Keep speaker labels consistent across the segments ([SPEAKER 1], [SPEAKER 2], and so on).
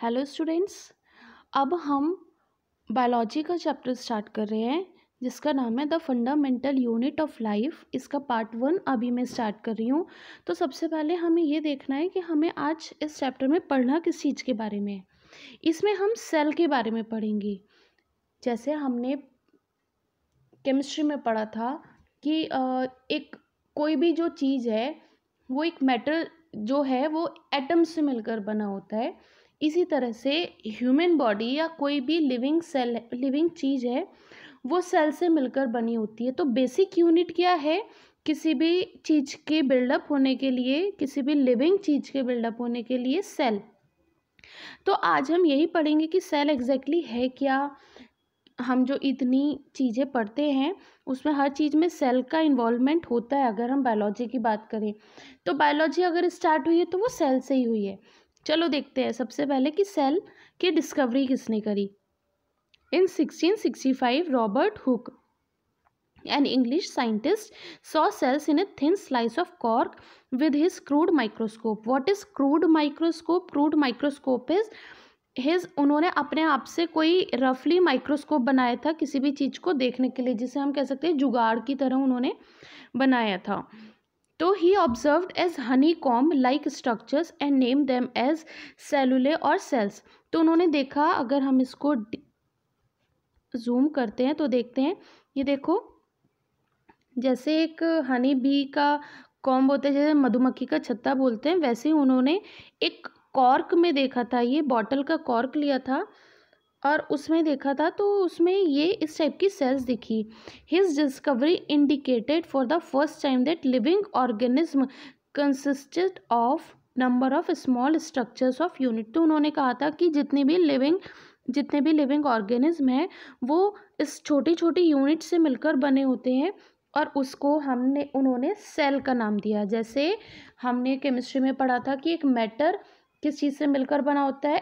[SPEAKER 1] Hello students. अब हम biology का चैप्टर स्टार्ट कर रहे हैं जिसका नाम है the fundamental unit of life. इसका पार्ट 1 अभी मैं स्टार्ट कर रही हूँ। तो सबसे पहले हमें ये देखना है कि हमें आज इस चैप्टर में पढ़ना किस चीज़ के बारे में है। इसमें हम सेल के बारे में पढ़ेंगे। जैसे हमने केमिस्ट्री में पढ़ा था कि एक कोई भी जो चीज़ है वो एक मैटर जो है वो एटम से मिलकर बना होता है। इसी तरह से ह्यूमन बॉडी या कोई भी लिविंग चीज़ है वो सेल से मिलकर बनी होती है। तो बेसिक यूनिट क्या है किसी भी चीज़ के बिल्डअप होने के लिए, किसी भी लिविंग चीज़ के बिल्डअप होने के लिए सेल। तो आज हम यही पढ़ेंगे कि सेल एग्जैक्टली है क्या। हम जो इतनी चीज़ें पढ़ते हैं उसमें हर चीज़ में सेल का इन्वॉल्वमेंट होता है। अगर हम बायोलॉजी की बात करें तो बायोलॉजी अगर स्टार्ट हुई है तो वो सेल से ही हुई है। चलो देखते हैं सबसे पहले कि सेल की डिस्कवरी किसने करी। इन 1665 Robert Hooke, an English scientist, saw cells in a thin slice of cork with his crude microscope. What is crude microscope? Crude microscope is उन्होंने अपने आप से कोई रफली माइक्रोस्कोप बनाया था किसी भी चीज़ को देखने के लिए, जिसे हम कह सकते हैं जुगाड़ की तरह उन्होंने बनाया था। तो he observed as honey comb like structures and name them as cellulae और सेल्स। तो उन्होंने देखा, अगर हम इसको जूम करते हैं तो देखते हैं, ये देखो जैसे एक हनी बी का कॉम्ब होता है, जैसे मधुमक्खी का छत्ता बोलते हैं, वैसे ही उन्होंने एक कॉर्क में देखा था। ये बॉटल का कॉर्क लिया था और उसमें देखा था, तो उसमें ये इस टाइप की सेल्स दिखी। His discovery indicated for the first time that living organism consisted of number of small structures of unit. तो उन्होंने कहा था कि जितने भी लिविंग ऑर्गेनिज्म हैं वो इस छोटी छोटी यूनिट से मिलकर बने होते हैं और उसको उन्होंने सेल का नाम दिया। जैसे हमने केमिस्ट्री में पढ़ा था कि एक मैटर किस चीज़ से मिलकर बना होता है,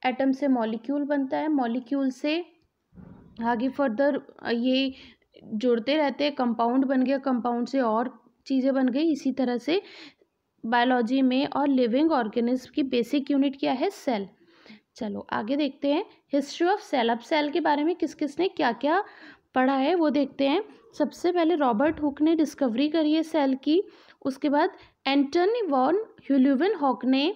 [SPEAKER 1] एटम से मॉलिक्यूल बनता है, मॉलिक्यूल से आगे फर्दर ये जुड़ते रहते हैं, कंपाउंड बन गया, कंपाउंड से और चीज़ें बन गई। इसी तरह से बायोलॉजी में और लिविंग ऑर्गेनिज्म की बेसिक यूनिट क्या है, सेल। चलो आगे देखते हैं हिस्ट्री ऑफ सेल। अब सेल के बारे में किस किस ने क्या क्या पढ़ा है वो देखते हैं। सबसे पहले रॉबर्ट हुक ने डिस्कवरी करी है सेल की। उसके बाद एंटनी वॉन ल्यूवेनहॉक ने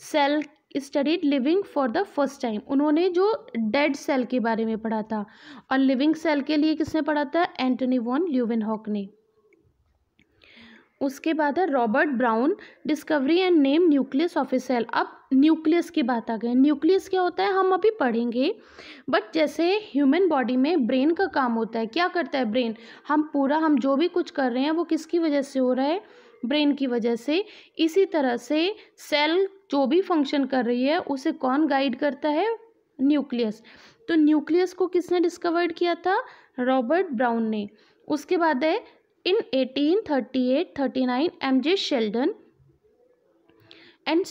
[SPEAKER 1] cell studied living for the first time. उन्होंने जो डेड सेल के बारे में पढ़ा था, और लिविंग सेल के लिए किसने पढ़ा था, एंटनी वॉन ल्यूवेनहॉक ने। उसके बाद है Robert Brown, discovery and name nucleus of a cell. अब न्यूक्लियस की बात आ गई। न्यूक्लियस क्या होता है हम अभी पढ़ेंगे, बट जैसे ह्यूमन बॉडी में ब्रेन का काम होता है, क्या करता है ब्रेन, हम जो भी कुछ कर रहे हैं वो किसकी वजह से हो रहा है, ब्रेन की वजह से। इसी तरह से सेल जो भी फंक्शन कर रही है उसे कौन गाइड करता है, न्यूक्लियस। तो न्यूक्लियस को किसने डिस्कवर्ड किया था, रॉबर्ट ब्राउन ने। उसके बाद है in 1838-39 M.J. Sheldon and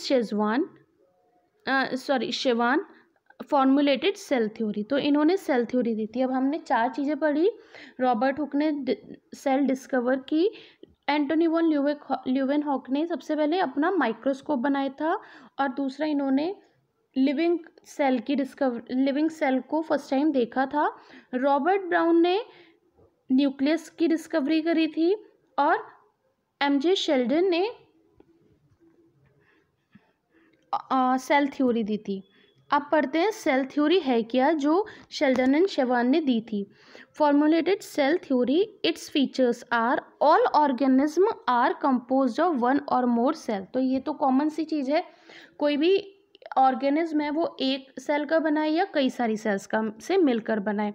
[SPEAKER 1] Schwann formulated cell theory. तो इन्होंने सेल थ्योरी दी थी। अब हमने 4 चीज़ें पढ़ी। रॉबर्ट हुक ने सेल डिस्कवर की, एंटनी वॉन ल्यूवेनहॉक ने सबसे पहले अपना माइक्रोस्कोप बनाया था, और दूसरा इन्होंने लिविंग सेल को फर्स्ट टाइम देखा था। रॉबर्ट ब्राउन ने न्यूक्लियस की डिस्कवरी करी थी, और एमजे शेल्डन ने सेल थ्योरी दी थी। अब पढ़ते हैं सेल थ्योरी है क्या, जो शेल्डन एंड शेवान ने दी थी। Formulated cell theory, its features are all organism are composed of 1 और मोर सेल। तो ये तो कॉमन सी चीज़ है, कोई भी ऑर्गेनिज्म है वो एक सेल का बना है या कई सारी सेल्स का से मिलकर बना है।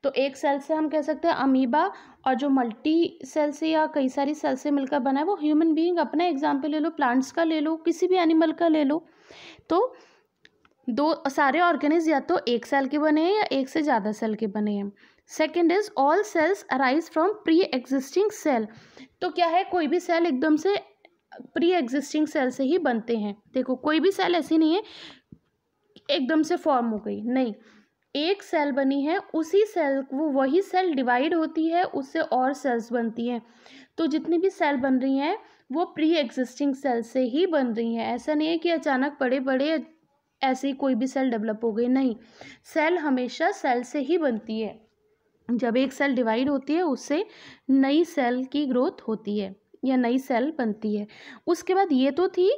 [SPEAKER 1] तो एक सेल से हम कह सकते हैं अमीबा, और जो मल्टी सेल से या कई सारी सेल से मिलकर बना है वो ह्यूमन बीइंग। अपना एग्जाम्पल ले लो, प्लांट्स का ले लो, किसी भी एनिमल का ले लो। तो सारे ऑर्गेनिज्म या तो एक सेल के बने हैं या एक से ज़्यादा सेल के बने हैं। Second is all cells arise from pre existing cell. तो क्या है, कोई भी सेल एकदम से प्री एग्जिस्टिंग सेल से ही बनते हैं। देखो कोई भी सेल ऐसी नहीं है एकदम से फॉर्म हो गई, नहीं, एक सेल बनी है, उसी सेल वही सेल डिवाइड होती है, उससे और सेल्स बनती हैं। तो जितनी भी सेल बन रही हैं वो प्री एग्जिस्टिंग सेल से ही बन रही हैं। ऐसा नहीं है कि अचानक बड़े बड़े ऐसे ही कोई भी सेल डेवलप हो गई, नहीं, सेल हमेशा सेल से ही बनती है। जब एक सेल डिवाइड होती है उससे नई सेल की ग्रोथ होती है या नई सेल बनती है। उसके बाद ये तो थी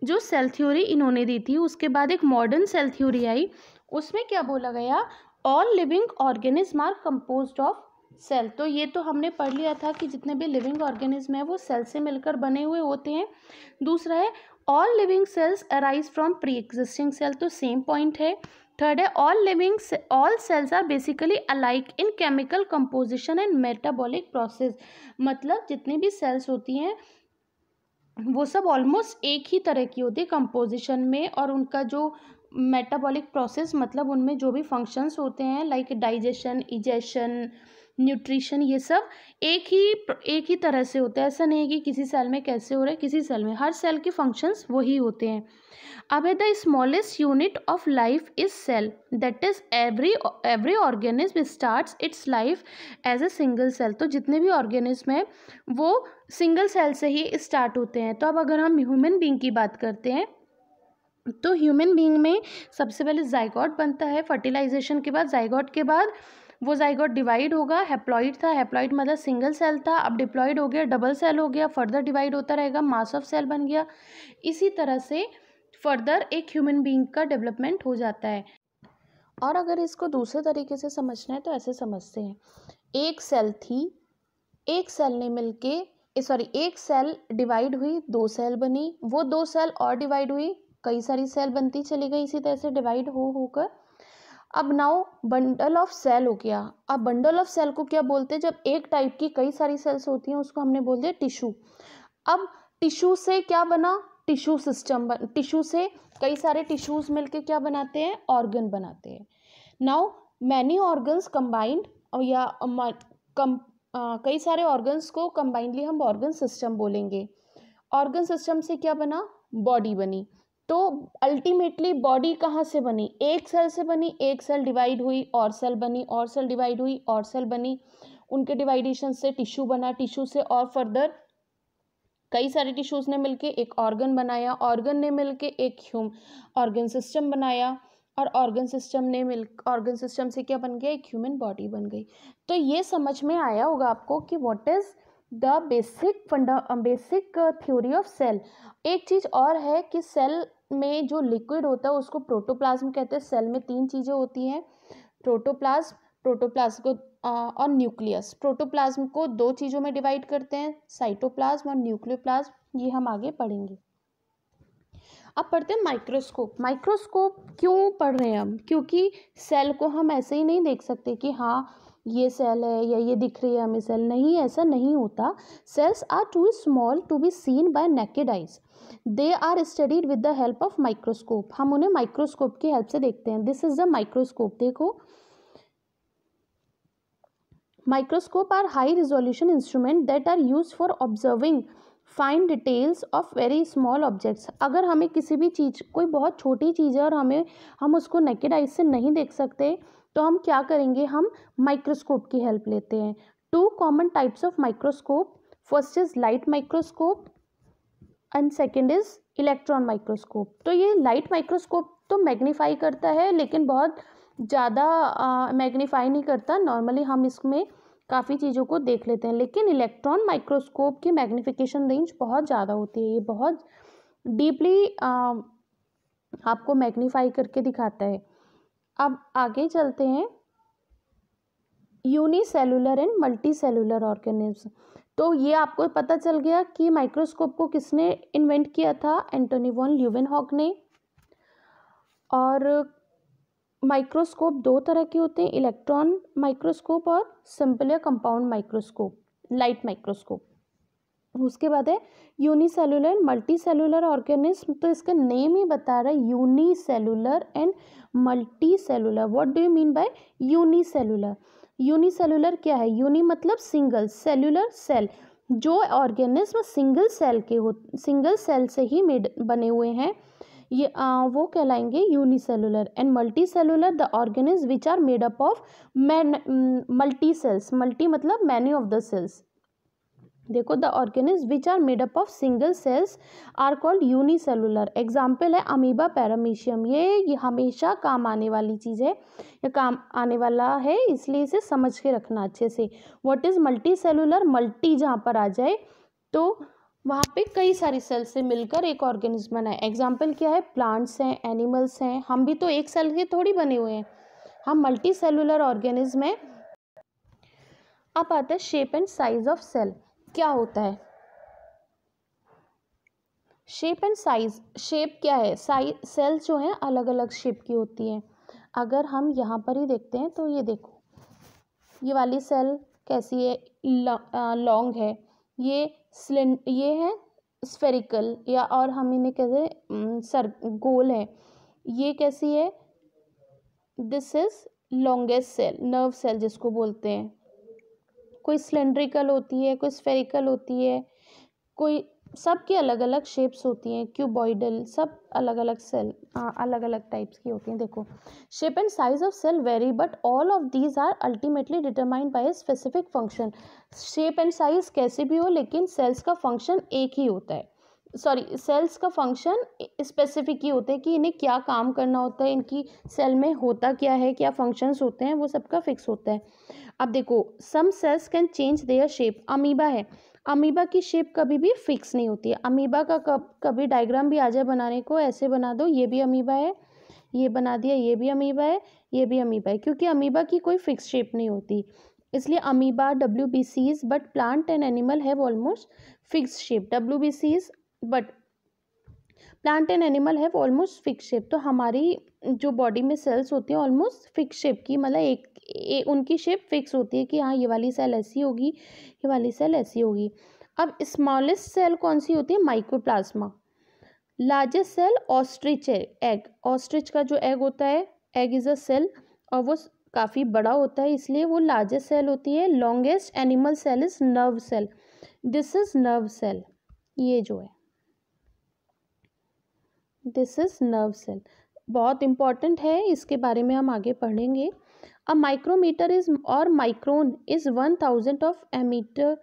[SPEAKER 1] जो सेल थ्योरी इन्होंने दी थी। उसके बाद एक मॉडर्न सेल थ्योरी आई, उसमें क्या बोला गया, all living organism are composed of cell. तो ये तो हमने पढ़ लिया था कि जितने भी लिविंग ऑर्गेनिज्म है वो सेल से मिलकर बने हुए होते हैं। दूसरा है all living cells arise from pre existing cell, तो सेम पॉइंट है। थर्ड है all cells are basically alike in chemical composition and metabolic process, मतलब जितनी भी सेल्स होती हैं वो सब ऑलमोस्ट एक ही तरह की होती है कंपोजिशन में, और उनका जो मेटाबॉलिक प्रोसेस मतलब उनमें जो भी फंक्शंस होते हैं लाइक डाइजेशन, इजेशन, न्यूट्रिशन, ये सब एक ही तरह से होता है। ऐसा नहीं है कि किसी सेल में कैसे हो रहा है, किसी सेल में, हर सेल के फंक्शंस वही होते हैं। अब है the smallest unit of life is cell, that is every organism starts its life as a single cell. तो जितने भी ऑर्गेनिज्म हैं वो सिंगल सेल से ही स्टार्ट होते हैं। तो अब अगर हम ह्यूमन बीइंग की बात करते हैं तो ह्यूमन बीइंग में सबसे पहले जाइगोट बनता है, फर्टिलाइजेशन के बाद, जाइगोट के बाद वो जाइगोट डिवाइड होगा, हैप्लॉइड था, हैप्लॉइड मतलब सिंगल सेल था, अब डिप्लॉइड हो गया, डबल सेल हो गया, फर्दर डिवाइड होता रहेगा, मास ऑफ सेल बन गया। इसी तरह से फर्दर एक ह्यूमन बीइंग का डेवलपमेंट हो जाता है। और अगर इसको दूसरे तरीके से समझना है तो ऐसे समझते हैं, एक सेल थी, एक सेल ने मिलके एक सेल डिवाइड हुई, दो सेल बनी, वो दो सेल और डिवाइड हुई, कई सारी सेल बनती चली गई, इसी तरह से डिवाइड होकर अब नाउ बंडल ऑफ सेल हो गया। अब बंडल ऑफ सेल को क्या बोलते हैं, जब एक टाइप की कई सारी सेल्स होती हैं उसको हमने बोल दिया टिश्यू। अब टिश्यू से क्या बना, टिश्यू सिस्टम टिश्यू से कई सारे टिश्यूज मिलके क्या बनाते हैं, ऑर्गन बनाते हैं। नाउ मैनी ऑर्गन्स कंबाइंड, या कई सारे ऑर्गन्स को कंबाइंडली हम ऑर्गन सिस्टम बोलेंगे। ऑर्गन सिस्टम से क्या बना, बॉडी बनी। तो अल्टीमेटली बॉडी कहाँ से बनी, एक सेल से बनी, एक सेल डिवाइड हुई और सेल बनी, और सेल डिवाइड हुई और सेल बनी, उनके डिवाइडेशन से टिश्यू बना, टिश्यू से और फर्दर कई सारे टिश्यूज ने मिलके एक ऑर्गन बनाया, ऑर्गन ने मिलके एक ऑर्गन सिस्टम बनाया, और ऑर्गन सिस्टम से क्या बन गया, एक ह्यूमन बॉडी बन गई। तो ये समझ में आया होगा आपको कि what is the basic theory of cell. एक चीज़ और है कि सेल में जो लिक्विड होता है उसको प्रोटोप्लाज्म कहते हैं। सेल में तीन चीज़ें होती हैं, प्रोटोप्लाज्म को और न्यूक्लियस। प्रोटोप्लाज्म को दो चीज़ों में डिवाइड करते हैं, साइटोप्लाज्म और न्यूक्लियोप्लाज्म, ये हम आगे पढ़ेंगे। अब पढ़ते हैं माइक्रोस्कोप। माइक्रोस्कोप क्यों पढ़ रहे हैं हम, क्योंकि सेल को हम ऐसे ही नहीं देख सकते कि हाँ ये सेल है या ये दिख रही है हमें सेल, नहीं, ऐसा नहीं होता। Cells are too small to be seen by naked eyes, they are studied with the help of microscope. हम उन्हें माइक्रोस्कोप की हेल्प से देखते हैं। This is the microscope. देखो, microscope are high resolution instrument that are use for observing fine details of very small objects. अगर हमें किसी भी चीज़, कोई बहुत छोटी चीज़ है और हम उसको नेकेड आइज से नहीं देख सकते, तो हम क्या करेंगे, हम माइक्रोस्कोप की हेल्प लेते हैं। Two common types of microscope, first is light microscope and second is electron microscope. तो ये लाइट माइक्रोस्कोप तो मैग्नीफाई करता है लेकिन बहुत ज़्यादा मैग्नीफाई नहीं करता। नॉर्मली हम इसमें काफ़ी चीज़ों को देख लेते हैं, लेकिन इलेक्ट्रॉन माइक्रोस्कोप की मैग्नीफिकेशन रेंज बहुत ज़्यादा होती है। ये बहुत डीपली आपको मैग्नीफाई करके दिखाता है। अब आगे चलते हैं, unicellular and multi cellular organism. तो ये आपको पता चल गया कि माइक्रोस्कोप को किसने इन्वेंट किया था, एंटोनी वॉन ल्यूवेनहॉक ने। और माइक्रोस्कोप दो तरह के होते हैं, इलेक्ट्रॉन माइक्रोस्कोप और सिंपल या कंपाउंड माइक्रोस्कोप, लाइट माइक्रोस्कोप। उसके बाद है यूनिसेलुलर मल्टी सेलुलर ऑर्गेनिज्म। तो इसका नेम ही बता रहा है unicellular and multi cellular. What do you mean by unicellular? Unicellular क्या है, यूनि मतलब सिंगल, सेलुलर सेल। जो ऑर्गेनिज्म सिंगल सेल से ही बने हुए हैं, ये वो कहलाएंगे unicellular. And multi cellular the organism which are made up of multi cells. Multi मतलब मैनी ऑफ द सेल्स। देखो, the organism which are made up of single cells are called unicellular. Example है amoeba, paramecium. ये हमेशा काम आने वाली चीज़ है, या काम आने वाला है, इसलिए इसे समझ के रखना अच्छे से। What is multi cellular? Multi जहाँ पर आ जाए तो वहाँ पे कई सारी सेल से मिलकर एक ऑर्गेनिज्म बना है। एग्जाम्पल क्या है? प्लांट्स हैं, एनिमल्स हैं। हम भी तो एक सेल के थोड़ी बने हुए हैं, हम मल्टी सेलुलर ऑर्गेनिज्म हैं। अब आता है shape and size of cell. क्या होता है शेप एंड साइज? शेप क्या है? साइज, सेल्स जो हैं अलग अलग शेप की होती हैं। अगर हम यहाँ पर ही देखते हैं तो ये देखो, ये वाली सेल कैसी है? लॉन्ग है। ये है स्फेरिकल, या और हम इन्हें कहते सर गोल है। ये कैसी है? This is longest cell, nerve cell जिसको बोलते हैं। कोई सिलेंड्रिकल होती है, कोई स्फेरिकल होती है, कोई, सबकी अलग अलग शेप्स होती हैं, क्यूबॉइडल, सब अलग अलग सेल अलग अलग टाइप्स की होती हैं। देखो, shape and size of cell vary but all of these are ultimately determined by a specific function. Shape and size कैसे भी हो, लेकिन सेल्स का फंक्शन एक ही होता है। सॉरी, सेल्स का फंक्शन स्पेसिफिक ही होता है कि इन्हें क्या काम करना होता है, इनकी सेल में होता क्या है, क्या फंक्शंस होते हैं, वो सबका फिक्स होता है। अब देखो, some cells can change their shape. Amoeba है, अमीबा की शेप कभी भी फिक्स नहीं होती है। अमीबा का कभी डायग्राम भी आ जाए बनाने को, ऐसे बना दो, ये भी अमीबा है, ये बना दिया, ये भी अमीबा है, ये भी अमीबा है, क्योंकि अमीबा की कोई फिक्स शेप नहीं होती। इसलिए amoeba, WBCs, but plant and animal have almost fix shape. WBCs but plant and animal have almost fix shape. तो हमारी जो बॉडी में सेल्स होती हैं ऑलमोस्ट फिक्स शेप की, मतलब उनकी शेप फिक्स होती है कि हाँ ये वाली सेल ऐसी होगी, ये वाली सेल ऐसी होगी। अब स्मॉलेस्ट सेल कौन सी होती है? Mycoplasma. Largest cell ostrich egg. Ostrich का जो एग होता है, एग इज अ सेल, और वो काफ़ी बड़ा होता है, इसलिए वो लार्जेस्ट सेल होती है। Longest animal cell is nerve cell. This is nerve cell, ये जो है दिस इज नर्व सेल, बहुत इंपॉर्टेंट है, इसके बारे में हम आगे पढ़ेंगे। अ माइक्रोमीटर इज और micron is 1000 of a metre,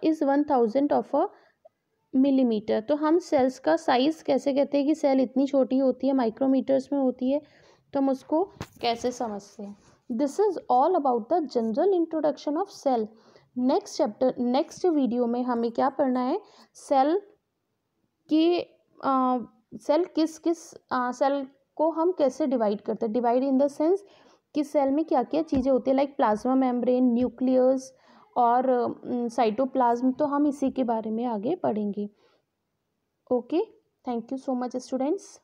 [SPEAKER 1] is 1000 of a millimetre. तो हम सेल्स का साइज कैसे कहते हैं कि सेल इतनी छोटी होती है, माइक्रोमीटर्स में होती है, तो हम उसको कैसे समझते हैं? This is all about the general introduction of cell. Next chapter, next video में हमें क्या पढ़ना है? सेल की सेल किस किस सेल को हम कैसे डिवाइड करते हैं? डिवाइड इन द सेंस कि सेल में क्या क्या चीज़ें होती है, लाइक प्लाज्मा मेम्ब्रेन, न्यूक्लियस और साइटोप्लाज्म। तो हम इसी के बारे में आगे पढ़ेंगे। Okay, thank you so much students.